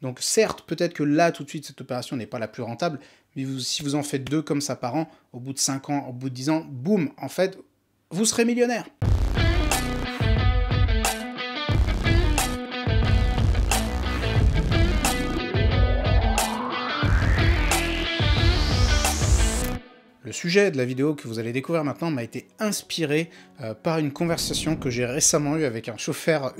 Donc certes, peut-être que là, tout de suite, cette opération n'est pas la plus rentable, mais si vous en faites 2 comme ça par an, au bout de 5 ans, au bout de 10 ans, boum, en fait, vous serez millionnaire. Le sujet de la vidéo que vous allez découvrir maintenant m'a été inspiré par une conversation que j'ai récemment eue avec un chauffeur,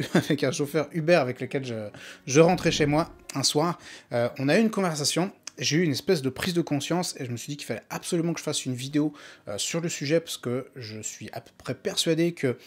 Uber avec lequel je rentrais chez moi un soir. On a eu une conversation, j'ai eu une espèce de prise de conscience et je me suis dit qu'il fallait absolument que je fasse une vidéo sur le sujet parce que je suis à peu près persuadé que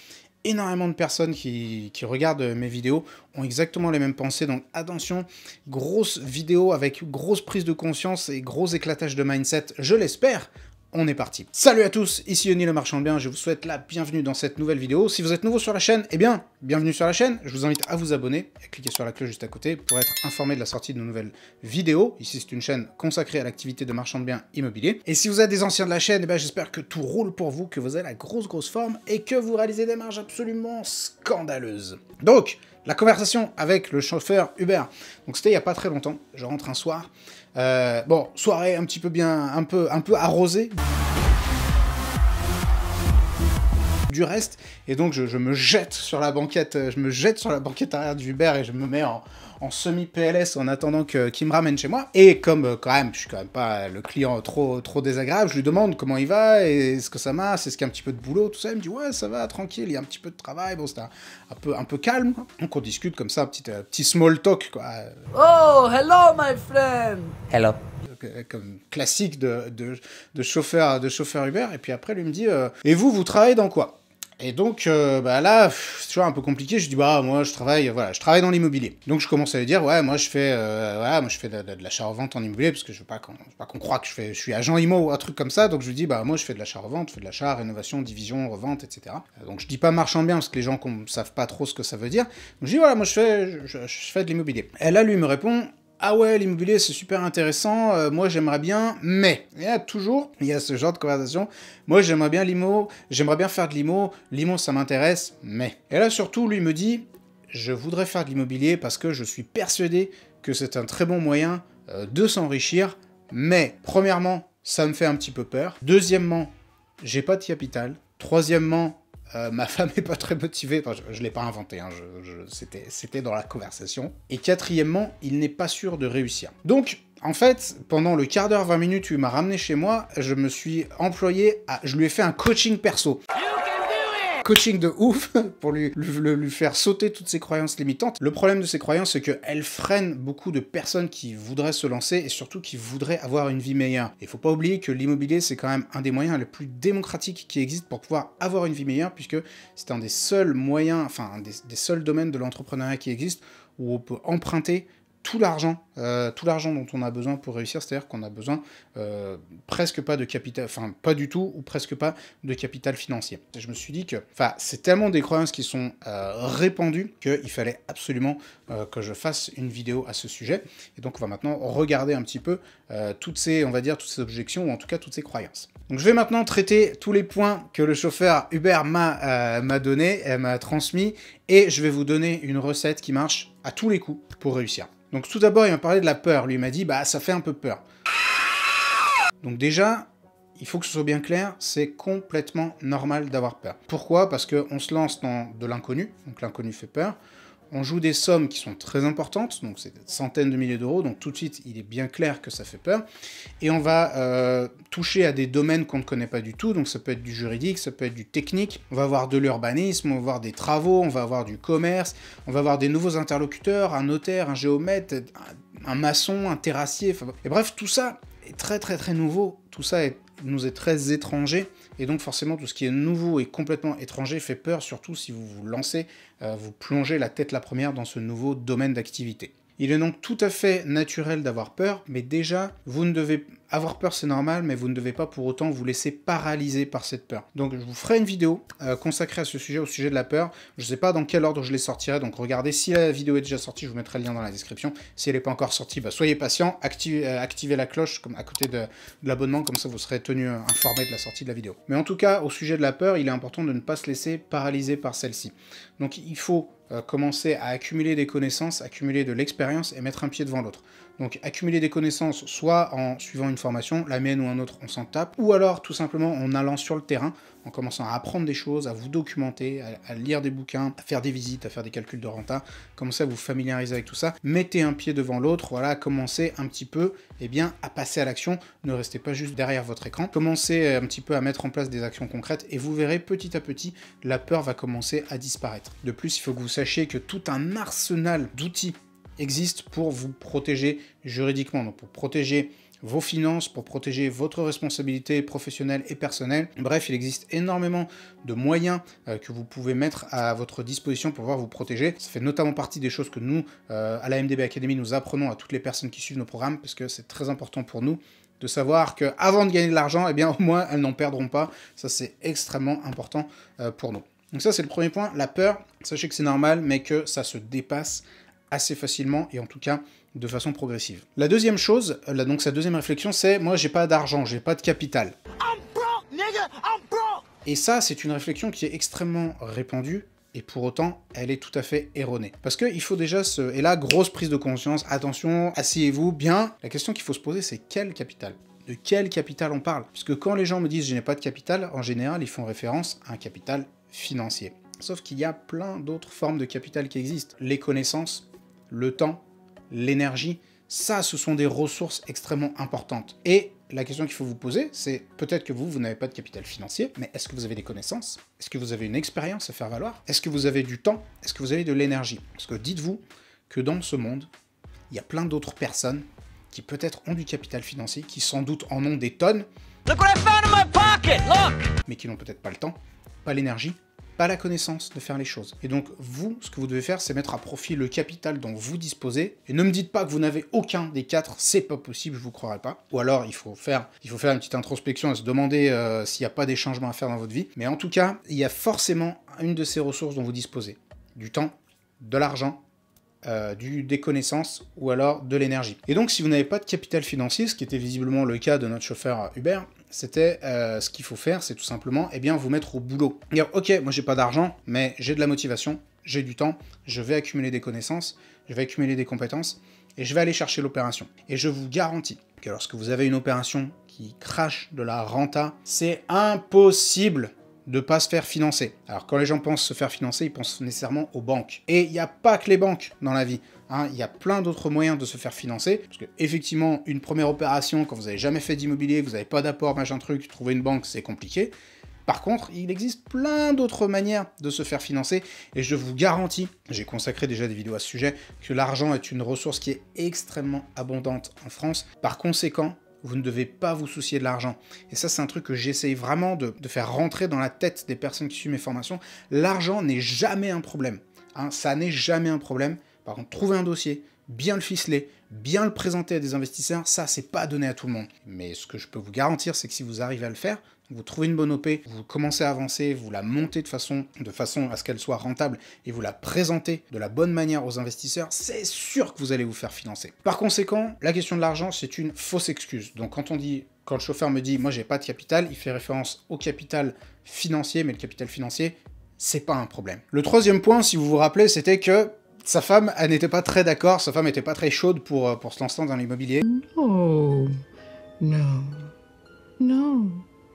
énormément de personnes qui regardent mes vidéos ont exactement les mêmes pensées, donc attention, grosse vidéo avec grosse prise de conscience et gros éclatage de mindset, je l'espère. On est parti. Salut à tous, ici Yoni le marchand de biens, je vous souhaite la bienvenue dans cette nouvelle vidéo. Si vous êtes nouveau sur la chaîne, eh bien, bienvenue sur la chaîne. Je vous invite à vous abonner et à cliquer sur la cloche juste à côté pour être informé de la sortie de nos nouvelles vidéos. Ici, c'est une chaîne consacrée à l'activité de marchand de biens immobiliers. Et si vous êtes des anciens de la chaîne, eh bien, j'espère que tout roule pour vous, que vous avez la grosse forme et que vous réalisez des marges absolument scandaleuses. Donc, la conversation avec le chauffeur Uber. Donc c'était il n'y a pas très longtemps, je rentre un soir. Bon, soirée un petit peu un peu arrosée. Du reste, et donc je me jette sur la banquette, arrière du Uber et je me mets en semi-PLS en attendant qu'il me ramène chez moi. Et comme quand même, je suis quand même pas le client trop désagréable, je lui demande comment il va, et est-ce que ça marche, est-ce qu'il y a un petit peu de boulot, tout ça. Il me dit ouais, ça va, tranquille, il y a un petit peu de travail, bon, c'était un peu calme, quoi. Donc on discute comme ça, petit small talk, quoi. Oh, hello my friend. Hello. Comme classique de chauffeur Uber. Et puis après, lui me dit et vous travaillez dans quoi? Et donc, là, c'est toujours un peu compliqué. Je dis, bah, moi, je travaille dans l'immobilier. Donc, je commence à lui dire, ouais, moi, je fais de l'achat-revente en immobilier, parce que je veux pas qu'on croie que je suis agent IMO ou un truc comme ça. Donc, je lui dis, bah, moi, je fais de l'achat-revente, je fais de l'achat, rénovation, division, revente, etc. Donc, je dis pas marchand de biens, parce que les gens savent pas trop ce que ça veut dire. Donc, je dis, voilà, moi, je fais de l'immobilier. Et là, lui me répond, ah ouais, l'immobilier c'est super intéressant, moi j'aimerais bien, mais il y a ce genre de conversation, moi j'aimerais bien faire de l'IMO ça m'intéresse, mais... Et là surtout, lui me dit, je voudrais faire de l'immobilier parce que je suis persuadé que c'est un très bon moyen de s'enrichir, mais premièrement, ça me fait un petit peu peur, deuxièmement, j'ai pas de capital, troisièmement, ma femme est pas très motivée, enfin, je l'ai pas inventé, hein, c'était dans la conversation. Et quatrièmement, il n'est pas sûr de réussir. Donc, en fait, pendant le quart d'heure, 20 minutes où il m'a ramené chez moi, je me suis employé je lui ai fait un coaching perso. Coaching de ouf pour lui faire sauter toutes ses croyances limitantes. Le problème de ces croyances, c'est qu'elles freinent beaucoup de personnes qui voudraient se lancer et surtout qui voudraient avoir une vie meilleure. Il faut pas oublier que l'immobilier, c'est quand même un des moyens les plus démocratiques qui existent pour pouvoir avoir une vie meilleure, puisque c'est un des seuls moyens, enfin un des seuls domaines de l'entrepreneuriat qui existe où on peut emprunter tout l'argent dont on a besoin pour réussir, c'est-à-dire qu'on a besoin presque pas de capital, enfin pas du tout, ou presque pas de capital financier. Et je me suis dit que, c'est tellement des croyances qui sont répandues qu'il fallait absolument que je fasse une vidéo à ce sujet. Et donc on va maintenant regarder un petit peu toutes ces objections, ou en tout cas toutes ces croyances. Donc je vais maintenant traiter tous les points que le chauffeur Uber m'a donné, m'a transmis, et je vais vous donner une recette qui marche à tous les coups pour réussir. Donc tout d'abord, il m'a parlé de la peur. Lui, il m'a dit, bah ça fait un peu peur. Donc déjà, il faut que ce soit bien clair, c'est complètement normal d'avoir peur. Pourquoi? Parce qu'on se lance dans de l'inconnu, donc l'inconnu fait peur. On joue des sommes qui sont très importantes, donc c'est des centaines de milliers d'euros, donc tout de suite, il est bien clair que ça fait peur. Et on va toucher à des domaines qu'on ne connaît pas du tout, donc ça peut être du juridique, ça peut être du technique, on va avoir de l'urbanisme, on va avoir des travaux, on va avoir du commerce, on va avoir des nouveaux interlocuteurs, un notaire, un géomètre, un maçon, un terrassier, et bref, tout ça est très nouveau, tout ça nous est très étranger, et donc forcément tout ce qui est nouveau et complètement étranger fait peur, surtout si vous vous lancez, vous plongez la tête la première dans ce nouveau domaine d'activité. Il est donc tout à fait naturel d'avoir peur, mais déjà, vous ne devez Avoir peur, c'est normal, mais vous ne devez pas pour autant vous laisser paralyser par cette peur. Donc, je vous ferai une vidéo consacrée à ce sujet, au sujet de la peur. Je ne sais pas dans quel ordre je les sortirai, donc regardez. Si la vidéo est déjà sortie, je vous mettrai le lien dans la description. Si elle n'est pas encore sortie, bah, soyez patient, activez la cloche comme à côté de l'abonnement, comme ça vous serez tenu informé de la sortie de la vidéo. Mais en tout cas, au sujet de la peur, il est important de ne pas se laisser paralyser par celle-ci. Donc, il faut commencer à accumuler des connaissances, accumuler de l'expérience et mettre un pied devant l'autre. Donc accumuler des connaissances, soit en suivant une formation, la mienne ou un autre, on s'en tape, ou alors tout simplement en allant sur le terrain, en commençant à apprendre des choses, à vous documenter, à lire des bouquins, à faire des visites, à faire des calculs de renta, commencez à vous familiariser avec tout ça, mettez un pied devant l'autre, voilà, commencez un petit peu à passer à l'action, ne restez pas juste derrière votre écran, commencez un petit peu à mettre en place des actions concrètes et vous verrez petit à petit, la peur va commencer à disparaître. De plus, il faut que vous sachiez que tout un arsenal d'outils existe pour vous protéger juridiquement, donc pour protéger vos finances, pour protéger votre responsabilité professionnelle et personnelle. Bref, il existe énormément de moyens que vous pouvez mettre à votre disposition pour pouvoir vous protéger. Ça fait notamment partie des choses que nous, à la MDB Academy, nous apprenons à toutes les personnes qui suivent nos programmes, parce que c'est très important pour nous de savoir qu'avant de gagner de l'argent, eh bien au moins elles n'en perdront pas. Ça, c'est extrêmement important pour nous. Donc ça, c'est le premier point. La peur, sachez que c'est normal, mais que ça se dépasse assez facilement et en tout cas de façon progressive. La deuxième chose, donc sa deuxième réflexion, c'est moi j'ai pas d'argent, j'ai pas de capital. Et ça, c'est une réflexion qui est extrêmement répandue et pour autant, elle est tout à fait erronée. Parce qu'il faut déjà et là, grosse prise de conscience, attention, asseyez-vous bien. La question qu'il faut se poser, c'est quel capital ? De quel capital on parle ? Puisque quand les gens me disent je n'ai pas de capital, en général, ils font référence à un capital financier. Sauf qu'il y a plein d'autres formes de capital qui existent. Les connaissances, le temps, l'énergie, ça, ce sont des ressources extrêmement importantes. Et la question qu'il faut vous poser, c'est peut-être que vous n'avez pas de capital financier, mais est-ce que vous avez des connaissances? Est-ce que vous avez une expérience à faire valoir? Est-ce que vous avez du temps? Est-ce que vous avez de l'énergie? Parce que dites-vous que dans ce monde, il y a plein d'autres personnes qui peut-être ont du capital financier, qui sans doute en ont des tonnes, Look what I found in my pocket, look! Mais qui n'ont peut-être pas le temps, pas l'énergie, pas la connaissance de faire les choses. Et donc, vous, ce que vous devez faire, c'est mettre à profit le capital dont vous disposez. Et ne me dites pas que vous n'avez aucun des quatre, c'est pas possible, je vous croirai pas. Ou alors, il faut faire une petite introspection et se demander s'il n'y a pas des changements à faire dans votre vie. Mais en tout cas, il y a forcément une de ces ressources dont vous disposez. Du temps, de l'argent, des connaissances ou alors de l'énergie. Et donc, si vous n'avez pas de capital financier, ce qui était visiblement le cas de notre chauffeur Uber, c'était ce qu'il faut faire, c'est tout simplement vous mettre au boulot. Dire, ok, moi j'ai pas d'argent, mais j'ai de la motivation, j'ai du temps, je vais accumuler des connaissances, je vais accumuler des compétences, et je vais aller chercher l'opération. Et je vous garantis que lorsque vous avez une opération qui crache de la renta, c'est impossible de pas se faire financer. Alors quand les gens pensent se faire financer, ils pensent nécessairement aux banques. Et il n'y a pas que les banques dans la vie. Il y a plein d'autres moyens de se faire financer, parce que effectivement, une première opération, quand vous n'avez jamais fait d'immobilier, vous n'avez pas d'apport, machin truc, trouver une banque, c'est compliqué. Par contre, il existe plein d'autres manières de se faire financer, et je vous garantis, j'ai consacré déjà des vidéos à ce sujet, que l'argent est une ressource qui est extrêmement abondante en France. Par conséquent, vous ne devez pas vous soucier de l'argent. Et ça, c'est un truc que j'essaye vraiment de faire rentrer dans la tête des personnes qui suivent mes formations. L'argent n'est jamais un problème. Ça n'est jamais un problème. Par contre, trouver un dossier, bien le ficeler, bien le présenter à des investisseurs, ça, c'est pas donné à tout le monde. Mais ce que je peux vous garantir, c'est que si vous arrivez à le faire, vous trouvez une bonne OP, vous commencez à avancer, vous la montez de façon à ce qu'elle soit rentable et vous la présentez de la bonne manière aux investisseurs, c'est sûr que vous allez vous faire financer. Par conséquent, la question de l'argent, c'est une fausse excuse. Donc quand le chauffeur me dit « moi j'ai pas de capital », il fait référence au capital financier, mais le capital financier, c'est pas un problème. Le troisième point, si vous vous rappelez, c'était que sa femme, elle n'était pas très d'accord, sa femme n'était pas très chaude pour se lancer dans l'immobilier. Oh, non.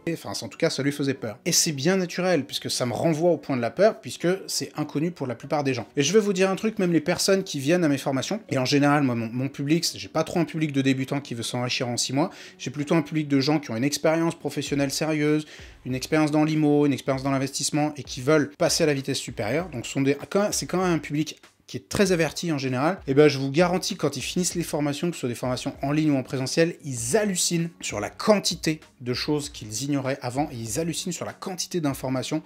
Enfin, en tout cas, ça lui faisait peur. Et c'est bien naturel, puisque ça me renvoie au point de la peur, puisque c'est inconnu pour la plupart des gens. Et je vais vous dire un truc, même les personnes qui viennent à mes formations, et en général, moi, mon public, j'ai pas trop un public de débutants qui veut s'enrichir en 6 mois, j'ai plutôt un public de gens qui ont une expérience professionnelle sérieuse, une expérience dans l'IMO, une expérience dans l'investissement, et qui veulent passer à la vitesse supérieure. Donc c'est quand même un public qui est très averti en général, et ben je vous garantis, quand ils finissent les formations, que ce soit des formations en ligne ou en présentiel, ils hallucinent sur la quantité de choses qu'ils ignoraient avant, et ils hallucinent sur la quantité d'informations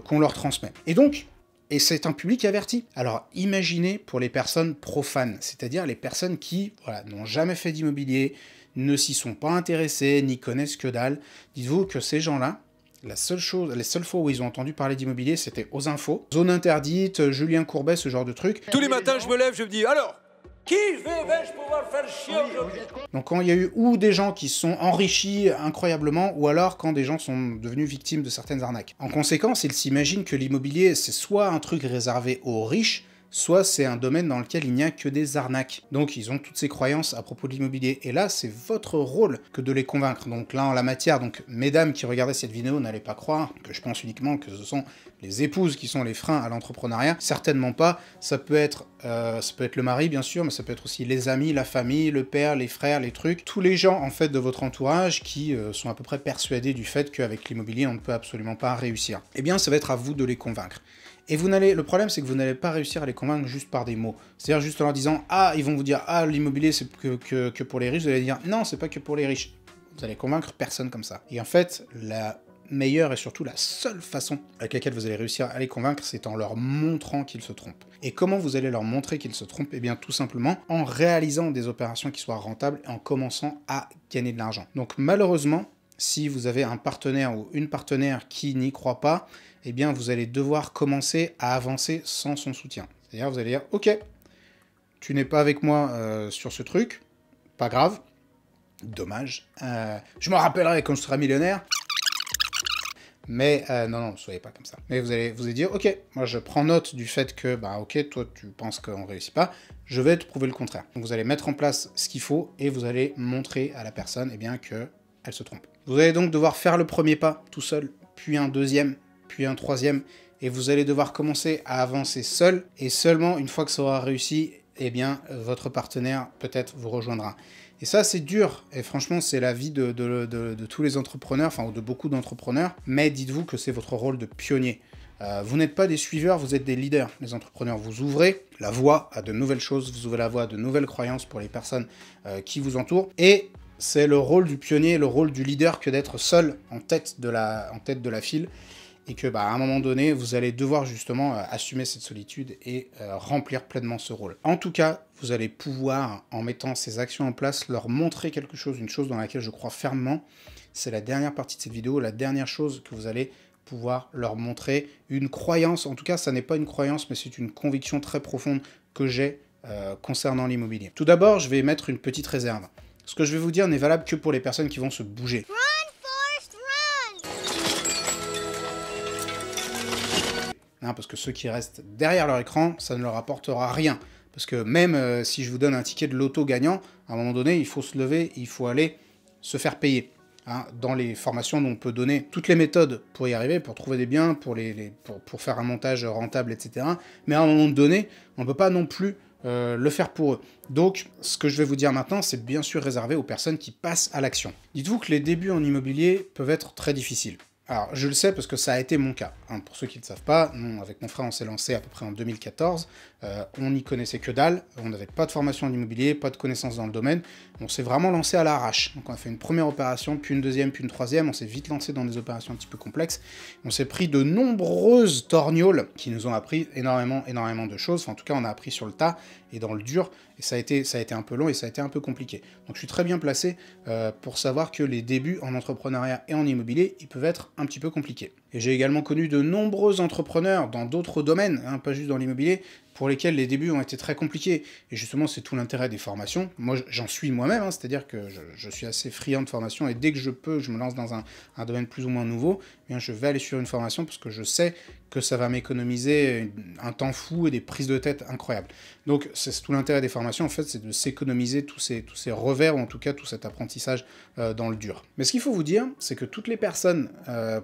qu'on leur transmet. Et c'est un public averti. Alors imaginez pour les personnes profanes, c'est-à-dire les personnes qui n'ont jamais fait d'immobilier, ne s'y sont pas intéressés, n'y connaissent que dalle. Dites-vous que ces gens-là, les seules fois où ils ont entendu parler d'immobilier, c'était aux infos. Zone interdite, Julien Courbet, ce genre de trucs. Tous les matins, je me lève, je me dis, alors, qui vais-je pouvoir faire chier aujourd'hui? Donc quand il y a eu ou des gens qui se sont enrichis incroyablement, ou alors quand des gens sont devenus victimes de certaines arnaques. En conséquence, ils s'imaginent que l'immobilier, c'est soit un truc réservé aux riches, soit c'est un domaine dans lequel il n'y a que des arnaques. Donc ils ont toutes ces croyances à propos de l'immobilier. Et là, c'est votre rôle que de les convaincre. Donc là, en la matière, donc mesdames qui regardaient cette vidéo, n'allez pas croire que je pense uniquement que ce sont les épouses qui sont les freins à l'entrepreneuriat. Certainement pas. Ça peut être le mari, bien sûr, mais ça peut être aussi les amis, la famille, le père, les frères, les trucs. Tous les gens, en fait, de votre entourage qui sont à peu près persuadés du fait qu'avec l'immobilier, on ne peut absolument pas réussir. Eh bien, ça va être à vous de les convaincre. Et le problème, c'est que vous n'allez pas réussir à les convaincre juste par des mots. C'est-à-dire juste en leur disant, ah, ils vont vous dire, ah, l'immobilier, c'est que pour les riches. Vous allez dire, non, c'est pas que pour les riches. Vous allez convaincre personne comme ça. Et en fait, la meilleure et surtout la seule façon avec laquelle vous allez réussir à les convaincre, c'est en leur montrant qu'ils se trompent. Et comment vous allez leur montrer qu'ils se trompent? Eh bien, tout simplement en réalisant des opérations qui soient rentables et en commençant à gagner de l'argent. Donc, malheureusement, si vous avez un partenaire ou une partenaire qui n'y croit pas, eh bien, vous allez devoir commencer à avancer sans son soutien. C'est-à-dire, vous allez dire, ok, tu n'es pas avec moi sur ce truc, pas grave, dommage, je me rappellerai quand je serai millionnaire, mais non, ne soyez pas comme ça. Mais vous allez dire, ok, moi je prends note du fait que, bah ok, toi tu penses qu'on réussit pas, je vais te prouver le contraire. Donc vous allez mettre en place ce qu'il faut et vous allez montrer à la personne, eh bien, qu'elle se trompe. Vous allez donc devoir faire le premier pas tout seul, puis un deuxième, puis un troisième, et vous allez devoir commencer à avancer seul, et seulement une fois que ça aura réussi, eh bien, votre partenaire peut-être vous rejoindra. Et ça, c'est dur, et franchement, c'est la vie de tous les entrepreneurs, enfin, ou de beaucoup d'entrepreneurs, mais dites-vous que c'est votre rôle de pionnier. Vous n'êtes pas des suiveurs, vous êtes des leaders. Les entrepreneurs, vous ouvrez la voie à de nouvelles choses, vous ouvrez la voie à de nouvelles croyances pour les personnes qui vous entourent, et c'est le rôle du pionnier, le rôle du leader que d'être seul en tête de la file, et que à un moment donné, vous allez devoir justement assumer cette solitude et remplir pleinement ce rôle. En tout cas, vous allez pouvoir, en mettant ces actions en place, leur montrer quelque chose, une chose dans laquelle je crois fermement. C'est la dernière partie de cette vidéo, la dernière chose que vous allez pouvoir leur montrer, une croyance, en tout cas, ça n'est pas une croyance, mais c'est une conviction très profonde que j'ai concernant l'immobilier. Tout d'abord, je vais mettre une petite réserve. Ce que je vais vous dire n'est valable que pour les personnes qui vont se bouger. Parce que ceux qui restent derrière leur écran, ça ne leur apportera rien. Parce que même si je vous donne un ticket de loto gagnant, à un moment donné, il faut se lever, il faut aller se faire payer. Dans les formations, on peut donner toutes les méthodes pour y arriver, pour trouver des biens, pour faire un montage rentable, etc. Mais à un moment donné, on ne peut pas non plus le faire pour eux. Donc, ce que je vais vous dire maintenant, c'est bien sûr réservé aux personnes qui passent à l'action. Dites-vous que les débuts en immobilier peuvent être très difficiles. Alors, je le sais parce que ça a été mon cas. Pour ceux qui ne le savent pas, nous, avec mon frère, on s'est lancé à peu près en 2014. On n'y connaissait que dalle. On n'avait pas de formation en immobilier, pas de connaissances dans le domaine. On s'est vraiment lancé à l'arrache. Donc, on a fait une première opération, puis une deuxième, puis une troisième. On s'est vite lancé dans des opérations un petit peu complexes. On s'est pris de nombreuses torgnoles qui nous ont appris énormément de choses. Enfin, en tout cas, on a appris sur le tas et dans le dur. Et ça a été un peu long et ça a été un peu compliqué. Donc, je suis très bien placé pour savoir que les débuts en entrepreneuriat et en immobilier, ils peuvent être un petit peu compliqués. Et j'ai également connu de nombreux entrepreneurs dans d'autres domaines, pas juste dans l'immobilier, pour lesquels les débuts ont été très compliqués. Et justement, c'est tout l'intérêt des formations. Moi, j'en suis moi-même, c'est-à-dire que je suis assez friand de formation, et dès que je peux, je me lance dans un domaine plus ou moins nouveau, eh bien, je vais aller sur une formation parce que je sais que ça va m'économiser un temps fou et des prises de tête incroyables. Donc, c'est tout l'intérêt des formations, en fait, c'est de s'économiser tous ces revers, ou en tout cas tout cet apprentissage dans le dur. Mais ce qu'il faut vous dire, c'est que toutes les personnes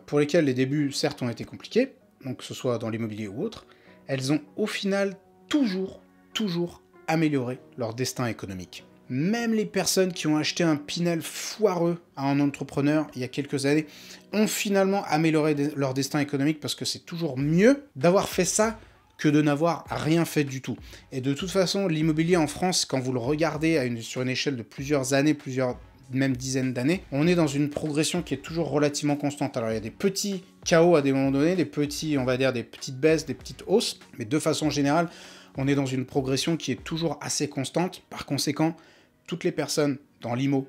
pour lesquelles les débuts, certes, ont été compliqués, donc que ce soit dans l'immobilier ou autre, elles ont au final toujours amélioré leur destin économique. Même les personnes qui ont acheté un Pinel foireux à un entrepreneur il y a quelques années ont finalement amélioré leur destin économique, parce que c'est toujours mieux d'avoir fait ça que de n'avoir rien fait du tout. Et de toute façon, l'immobilier en France, quand vous le regardez sur une échelle de plusieurs années, même dizaines d'années, on est dans une progression qui est toujours relativement constante. Alors il y a des petits chaos à des moments donnés, des petites baisses, des petites hausses, mais de façon générale, on est dans une progression qui est toujours assez constante. Par conséquent, toutes les personnes dans l'IMO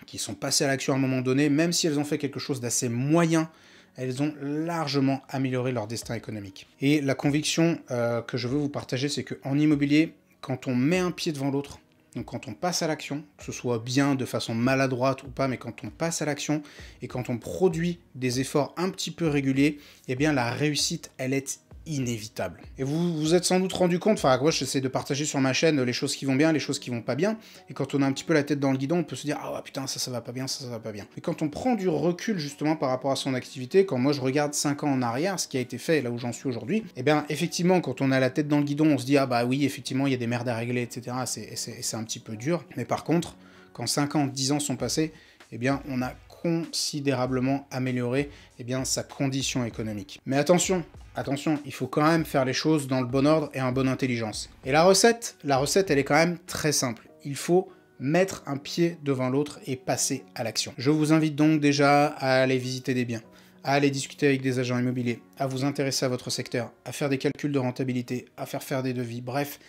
qui sont passées à l'action à un moment donné, même si elles ont fait quelque chose d'assez moyen, elles ont largement amélioré leur destin économique. Et la conviction que je veux vous partager, c'est qu'en immobilier, quand on met un pied devant l'autre, donc quand on passe à l'action, que ce soit bien de façon maladroite ou pas, mais quand on passe à l'action et quand on produit des efforts un petit peu réguliers, eh bien la réussite, elle est inévitable. Et vous vous êtes sans doute rendu compte, enfin moi j'essaie de partager sur ma chaîne les choses qui vont bien, les choses qui vont pas bien, et quand on a un petit peu la tête dans le guidon, on peut se dire ah ouais, putain ça va pas bien, ça va pas bien. Mais quand on prend du recul justement par rapport à son activité, quand moi je regarde 5 ans en arrière, ce qui a été fait là où j'en suis aujourd'hui, eh bien effectivement quand on a la tête dans le guidon, on se dit ah bah oui effectivement il y a des merdes à régler, etc. C'est un petit peu dur, mais par contre quand 5 ans, 10 ans sont passés, eh bien on a considérablement amélioré sa condition économique. Mais attention, il faut quand même faire les choses dans le bon ordre et en bonne intelligence. Et la recette, elle est quand même très simple. Il faut mettre un pied devant l'autre et passer à l'action. Je vous invite donc déjà à aller visiter des biens, à aller discuter avec des agents immobiliers, à vous intéresser à votre secteur, à faire des calculs de rentabilité, à faire des devis, bref,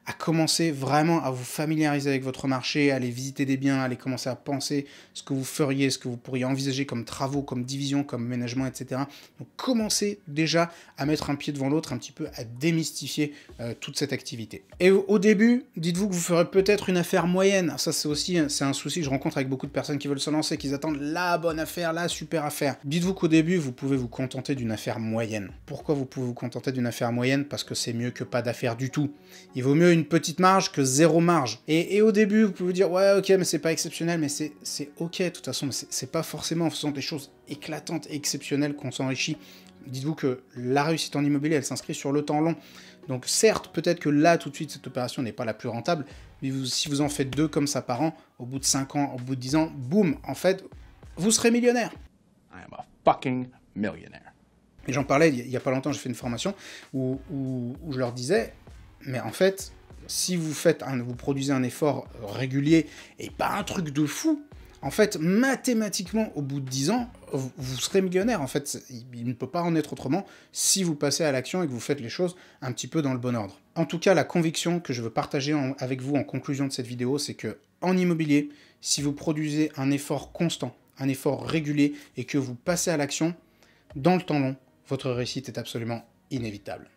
à commencer vraiment à vous familiariser avec votre marché, à aller visiter des biens, à aller commencer à penser ce que vous feriez, ce que vous pourriez envisager comme travaux, comme division, comme ménagement, etc. Donc commencez déjà à mettre un pied devant l'autre, un petit peu à démystifier toute cette activité. Et au début, dites-vous que vous ferez peut-être une affaire moyenne. Ça c'est un souci que je rencontre avec beaucoup de personnes qui veulent se lancer, qui attendent la bonne affaire, la super affaire. Dites-vous qu'au début, vous pouvez vous contenter d'une affaire moyenne. Pourquoi vous pouvez vous contenter d'une affaire moyenne? Parce que c'est mieux que pas d'affaire du tout. Il vaut mieux une petite marge que zéro marge. Et au début, vous pouvez vous dire, ouais, ok, mais c'est pas exceptionnel, mais c'est ok, de toute façon, c'est pas forcément en faisant des choses éclatantes et exceptionnelles qu'on s'enrichit. Dites-vous que la réussite en immobilier, elle s'inscrit sur le temps long. Donc certes, peut-être que là, tout de suite, cette opération n'est pas la plus rentable, mais si vous en faites 2 comme ça par an, au bout de 5 ans, au bout de 10 ans, boum, en fait, vous serez millionnaire. I am a fucking millionaire. Et j'en parlais, il y a pas longtemps, j'ai fait une formation où je leur disais, mais en fait, si vous produisez un effort régulier et pas un truc de fou, en fait, mathématiquement, au bout de 10 ans, vous serez millionnaire. En fait, il ne peut pas en être autrement si vous passez à l'action et que vous faites les choses un petit peu dans le bon ordre. En tout cas, la conviction que je veux partager avec vous en conclusion de cette vidéo, c'est que en immobilier, si vous produisez un effort constant, un effort régulier et que vous passez à l'action, dans le temps long, votre réussite est absolument inévitable.